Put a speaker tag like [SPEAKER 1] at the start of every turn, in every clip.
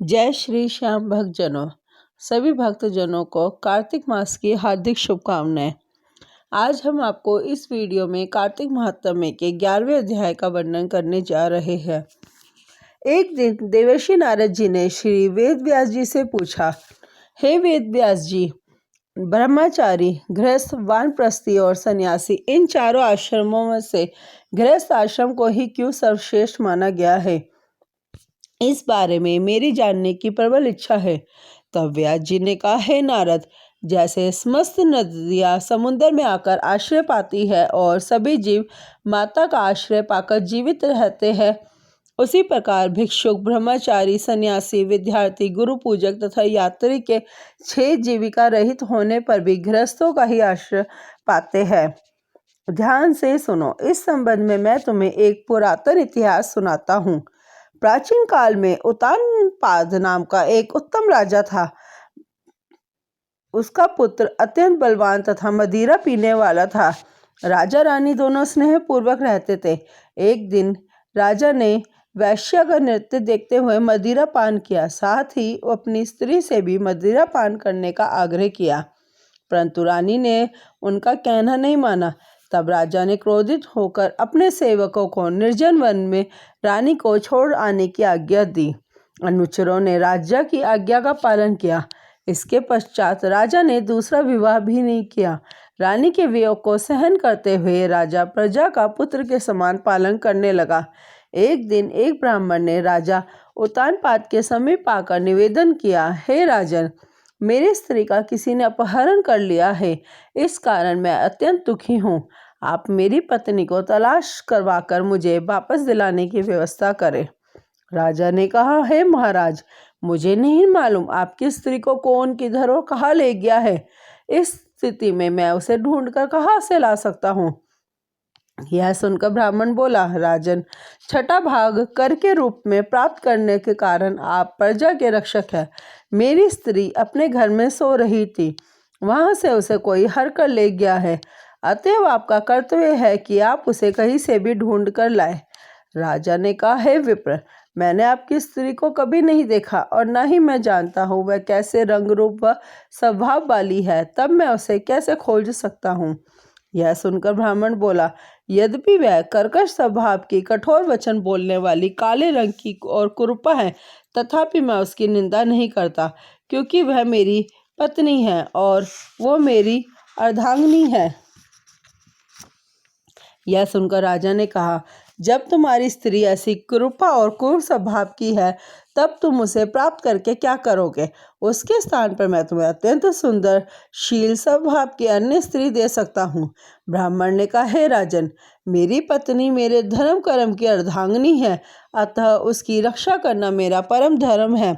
[SPEAKER 1] जय श्री श्याम भक्तजनों। सभी भक्तजनों को कार्तिक मास की हार्दिक शुभकामनाएं। आज हम आपको इस वीडियो में कार्तिक महात्म्य के 11वें अध्याय का वर्णन करने जा रहे हैं। एक दिन देवर्षि नारद जी ने श्री वेद व्यास जी से पूछा, हे वेद व्यास जी, ब्रह्मचारी, गृहस्थ, वानप्रस्थी और सन्यासी, इन चारों आश्रमों में से गृहस्थ आश्रम को ही क्यों सर्वश्रेष्ठ माना गया है? इस बारे में मेरी जानने की प्रबल इच्छा है। तब व्यास जी ने कहा, हे नारद, जैसे समस्त नदियाँ समुद्र में आकर आश्रय पाती है और सभी जीव माता का आश्रय पाकर जीवित रहते हैं, उसी प्रकार भिक्षुक, ब्रह्मचारी, सन्यासी, विद्यार्थी, गुरु पूजक तथा यात्री के 6 जीविका रहित होने पर भी गृहस्थों का ही आश्रय पाते हैं। ध्यान से सुनो। इस संबंध में मैं तुम्हें एक पुरातन इतिहास सुनाता हूँ। प्राचीन काल में उत्तानपाद नाम का एक उत्तम राजा था। उसका पुत्र अत्यंत बलवान तथा मदिरा पीने वाला था। राजा रानी दोनों स्नेह पूर्वक रहते थे। एक दिन राजा ने वैश्या का नृत्य देखते हुए मदिरा पान किया, साथ ही अपनी स्त्री से भी मदिरा पान करने का आग्रह किया, परंतु रानी ने उनका कहना नहीं माना। तब राजा ने क्रोधित होकर अपने सेवकों को निर्जन वन में रानी को छोड़ आने की आज्ञा दी। अनुचरों ने राजा की आज्ञा का पालन किया। इसके पश्चात राजा ने दूसरा विवाह भी नहीं किया। रानी के वियोग को सहन करते हुए राजा प्रजा का पुत्र के समान पालन करने लगा। एक दिन एक ब्राह्मण ने राजा उत्तानपाद के समीप आकर निवेदन किया, हे राजन, मेरी स्त्री का किसी ने अपहरण कर लिया है। इस कारण मैं अत्यंत दुखी हूँ। आप मेरी पत्नी को तलाश करवाकर मुझे वापस दिलाने की व्यवस्था करें। राजा ने कहा, हे महाराज, मुझे नहीं मालूम आपकी स्त्री को कौन, किधर और कहाँ ले गया है। इस स्थिति में मैं उसे ढूंढकर कहाँ से ला सकता हूँ? यह सुनकर ब्राह्मण बोला, राजन, छठा भाग कर के रूप में प्राप्त करने के कारण आप प्रजा के रक्षक हैं। मेरी स्त्री अपने घर में सो रही थी, वहां से उसे कोई हर कर ले गया है। अतएव आपका कर्तव्य है कि आप उसे कहीं से भी ढूंढ कर लाए। राजा ने कहा, हे विप्र, मैंने आपकी स्त्री को कभी नहीं देखा और न ही मैं जानता हूँ वह कैसे रंग रूप व स्वभाव वाली है, तब मैं उसे कैसे खोज सकता हूँ? यह सुनकर ब्राह्मण बोला, यद्यपि वह कर्कश स्वभाव की, कठोर वचन बोलने वाली, काले रंग की और कुरूपा है, तथापि मैं उसकी निंदा नहीं करता, क्योंकि वह मेरी पत्नी है और वो मेरी अर्धांगिनी है। यह सुनकर राजा ने कहा, जब तुम्हारी स्त्री ऐसी कुरूपा और क्रूर स्वभाव की है, तब तुम उसे प्राप्त करके क्या करोगे? उसके स्थान पर मैं तुम्हें अत्यंत सुंदर, शील स्वभाव की अन्य स्त्री दे सकता हूँ। ब्राह्मण ने कहा, हे राजन, मेरी पत्नी मेरे धर्म कर्म की अर्धांगिनी है, अतः उसकी रक्षा करना मेरा परम धर्म है।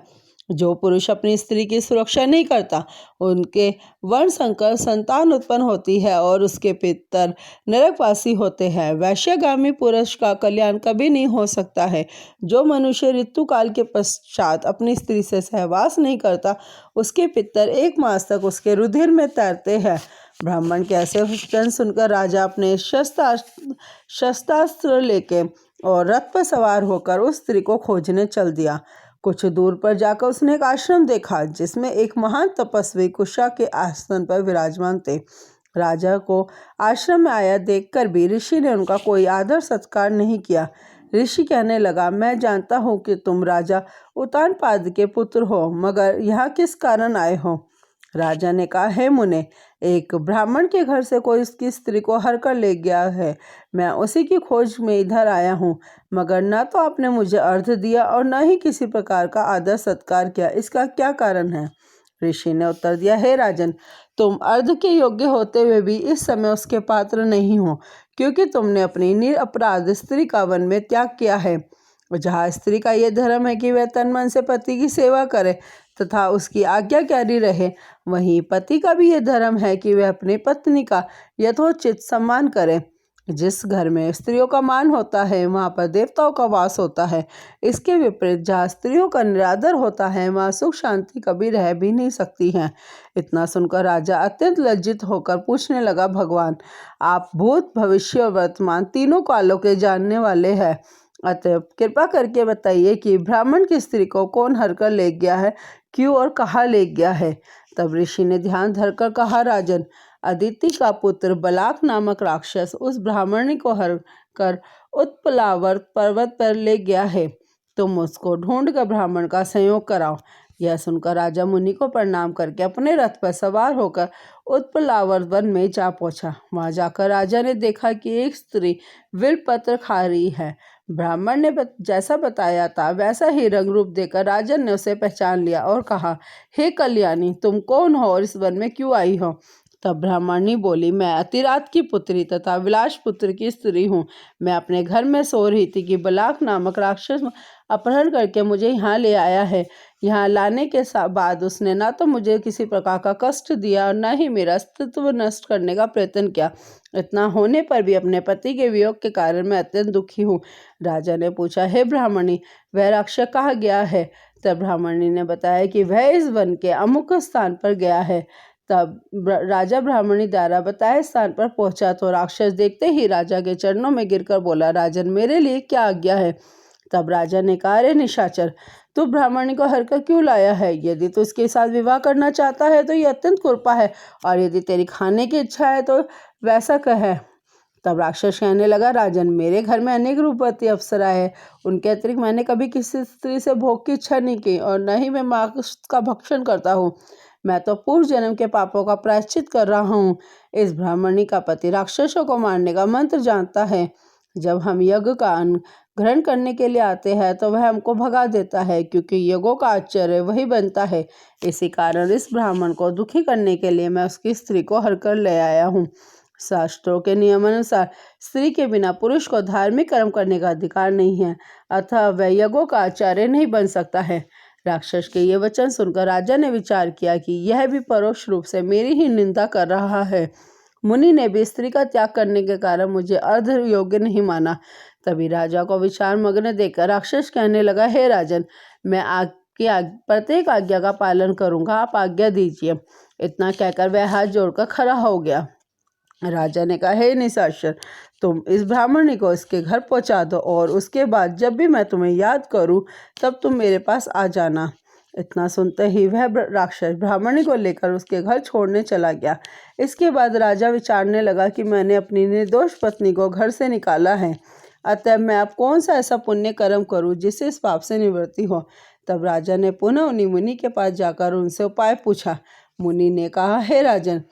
[SPEAKER 1] जो पुरुष अपनी स्त्री की सुरक्षा नहीं करता, उनके वर्ण संकर संतान उत्पन्न होती है और उसके पितर नरकवासी होते हैं। वैश्यगामी पुरुष का कल्याण कभी नहीं हो सकता है। जो मनुष्य ऋतुकाल के पश्चात अपनी स्त्री से सहवास नहीं करता, उसके पितर 1 मास तक उसके रुधिर में तैरते हैं। ब्राह्मण के ऐसे वचन सुनकर राजा अपने शस्त्रास्त्र लेके और रथ पर सवार होकर उस स्त्री को खोजने चल दिया। कुछ दूर पर जाकर उसने एक आश्रम देखा, जिसमें एक महान तपस्वी कुशा के आसन पर विराजमान थे। राजा को आश्रम में आया देखकर भी ऋषि ने उनका कोई आदर सत्कार नहीं किया। ऋषि कहने लगा, मैं जानता हूँ कि तुम राजा उत्तानपाद के पुत्र हो, मगर यहाँ किस कारण आए हो? राजा ने कहा, हे मुने, एक ब्राह्मण के घर से कोई उसकी स्त्री को हर कर ले गया है। मैं उसी की खोज में इधर आया हूँ, मगर न तो आपने मुझे अर्घ्य दिया और न ही किसी प्रकार का आदर सत्कार किया। इसका क्या कारण है? ऋषि ने उत्तर दिया, हे राजन, तुम अर्घ्य के योग्य होते हुए भी इस समय उसके पात्र नहीं हो, क्योंकि तुमने अपनी निरपराध स्त्री का वन में त्याग किया है। जहाँ स्त्री का यह धर्म है कि वह तन मन से पति की सेवा करे तथा उसकी आज्ञाकारी रहे, वहीं पति का भी यह धर्म है कि वह अपनी पत्नी का यथोचित सम्मान करे। जिस घर में स्त्रियों का मान होता है, वहाँ पर देवताओं का वास होता है। इसके विपरीत जहाँ स्त्रियों का निरादर होता है, वहाँ सुख शांति कभी रह भी नहीं सकती हैं। इतना सुनकर राजा अत्यंत लज्जित होकर पूछने लगा, भगवान, आप भूत, भविष्य और वर्तमान तीनों कालों के जानने वाले हैं। अतः कृपा करके बताइए कि ब्राह्मण की स्त्री को कौन हर कर ले गया है, क्यों और कहाँ ले गया है। तब ऋषि ने ध्यान धरकर कहा, राजन, अदिति का पुत्र बलाक नामक राक्षस उस ब्राह्मणी को हर कर उत्पलावर पर्वत पर ले गया है। तुम उसको ढूंढ कर ब्राह्मण का संयोग कराओ। यह सुनकर राजा मुनि को प्रणाम करके अपने रथ पर सवार होकर उत्पलावर वन में जा पहुंचा। वहां जाकर राजा ने देखा कि एक स्त्री विलपत्र खा रही है। ब्राह्मण ने जैसा बताया था वैसा ही रंग रूप देकर राजन ने उसे पहचान लिया और कहा, हे कल्याणी, तुम कौन हो और इस वन में क्यों आई हो। तब ब्राह्मणी बोली, मैं अतिरात की पुत्री तथा विलास पुत्र की स्त्री हूँ। मैं अपने घर में सो रही थी कि बलाक नामक राक्षस अपहरण करके मुझे यहाँ ले आया है। यहाँ लाने के बाद उसने न तो मुझे किसी प्रकार का कष्ट दिया और न ही मेरा अस्तित्व नष्ट करने का प्रयत्न किया। इतना होने पर भी अपने पति के वियोग के कारण मैं अत्यंत दुखी हूँ। राजा ने पूछा, हे ब्राह्मणी, वह राक्षस कहाँ गया है। तब ब्राह्मणी ने बताया कि वह इस वन के अमुक स्थान पर गया है। तब राजा ब्राह्मणी द्वारा बताए स्थान पर पहुंचा तो राक्षस देखते ही राजा के चरणों में गिरकर बोला, राजन, मेरे लिए क्या आज्ञा है। तब राजा ने कहा, अरे निशाचर, तू ब्राह्मणी को हरकर क्यों लाया है। यदि तू उसके साथ विवाह करना चाहता है तो ये अत्यंत कृपा है, और यदि तेरी खाने की इच्छा है तो वैसा कह। तब राक्षस कहने लगा, राजन, मेरे घर में अनेक रूपवती अप्सरा है। उनके अतिरिक्त मैंने कभी किसी स्त्री से भोग की इच्छा नहीं की और न ही मैं मांस का भक्षण करता हूँ। मैं तो पूर्व जन्म के पापों का प्रायश्चित कर रहा हूँ। इस ब्राह्मणी का पति राक्षसों को मारने का मंत्र जानता है। जब हम यज्ञ का ग्रहण करने के लिए आते हैं तो वह हमको भगा देता है, क्योंकि यज्ञों का आश्चर्य वही बनता है। इसी कारण इस ब्राह्मण को दुखी करने के लिए मैं उसकी स्त्री को हर कर ले आया हूँ। शास्त्रों के नियमानुसार स्त्री के बिना पुरुष को धार्मिक कर्म करने का अधिकार नहीं है, अतः वह यज्ञों का आचार्य नहीं बन सकता है। राक्षस के ये वचन सुनकर राजा ने विचार किया कि यह भी परोक्ष रूप से मेरी ही निंदा कर रहा है। मुनि ने भी स्त्री का त्याग करने के कारण मुझे अर्ध योग्य नहीं माना। तभी राजा को विचार मग्न देखकर राक्षस कहने लगा, हे राजन, मैं आपकी प्रत्येक आज्ञा का पालन करूंगा, आप आज्ञा दीजिए। इतना कहकर वह हाथ जोड़कर खड़ा हो गया। राजा ने कहा, हे निशाचर, तुम इस ब्राह्मणी को इसके घर पहुंचा दो और उसके बाद जब भी मैं तुम्हें याद करूं तब तुम मेरे पास आ जाना। इतना सुनते ही वह राक्षस ब्राह्मणी को लेकर उसके घर छोड़ने चला गया। इसके बाद राजा विचारने लगा कि मैंने अपनी निर्दोष पत्नी को घर से निकाला है, अतः मैं अब कौन सा ऐसा पुण्य कर्म करूं जिससे इस पाप से निवृत्ति हो। तब राजा ने पुनः उन्हीं मुनि के पास जाकर उनसे उपाय पूछा। मुनि ने कहा, हे राजन,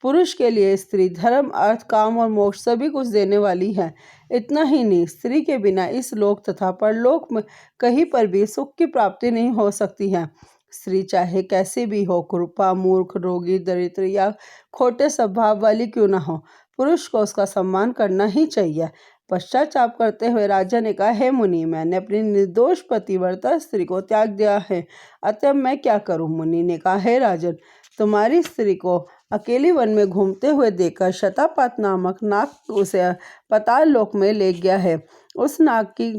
[SPEAKER 1] पुरुष के लिए स्त्री धर्म, अर्थ, काम और मोक्ष सभी कुछ देने वाली है। इतना ही नहीं, स्त्री के बिना इस लोक तथा परलोक में कहीं पर भी सुख की प्राप्ति नहीं हो सकती है। स्त्री चाहे कैसी भी हो, कृपा, मूर्ख, रोगी, दरिद्र या खोटे स्वभाव वाली क्यों ना हो, पुरुष को उसका सम्मान करना ही चाहिए। पश्चाताप करते हुए राजा ने कहा, हे मुनि, मैंने अपनी निर्दोष पतिव्रता स्त्री को त्याग दिया है, अतः मैं क्या करूं। मुनि ने कहा, हे राजन, तुम्हारी स्त्री को अकेली वन में घूमते हुए देखकर शतापात नामक नाग उसे पाताल लोक में ले गया है। उस नाग की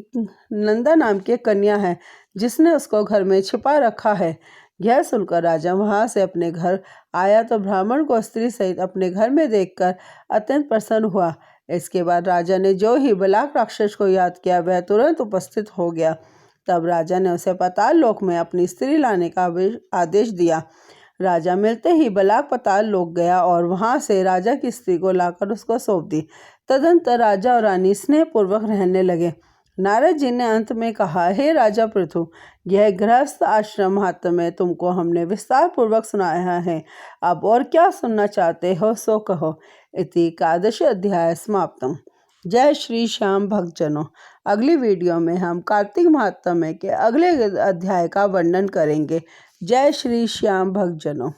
[SPEAKER 1] नंदा नाम की कन्या है जिसने उसको घर में छिपा रखा है। यह सुनकर राजा वहां से अपने घर आया तो ब्राह्मण को स्त्री सहित अपने घर में देखकर अत्यंत प्रसन्न हुआ। इसके बाद राजा ने जो ही बलाक राक्षस को याद किया वह तुरंत उपस्थित हो गया। तब राजा ने उसे पाताल लोक में अपनी स्त्री लाने का आदेश दिया। राजा मिलते ही बलाक पाताल लोक गया और वहां से राजा की स्त्री को लाकर उसको सौंप दी। तदंतर राजा और रानी स्नेहपूर्वक रहने लगे। नारद जी ने अंत में कहा, हे राजा पृथु, यह गृहस्थ आश्रम महात्म्य तुमको हमने विस्तार पूर्वक सुनाया है। अब और क्या सुनना चाहते हो सो कहो। इति एकादश अध्याय समाप्तम। जय श्री श्याम भक्तजनों। अगली वीडियो में हम कार्तिक महात्म्य के अगले अध्याय का वर्णन करेंगे। जय श्री श्याम भक्तजनों।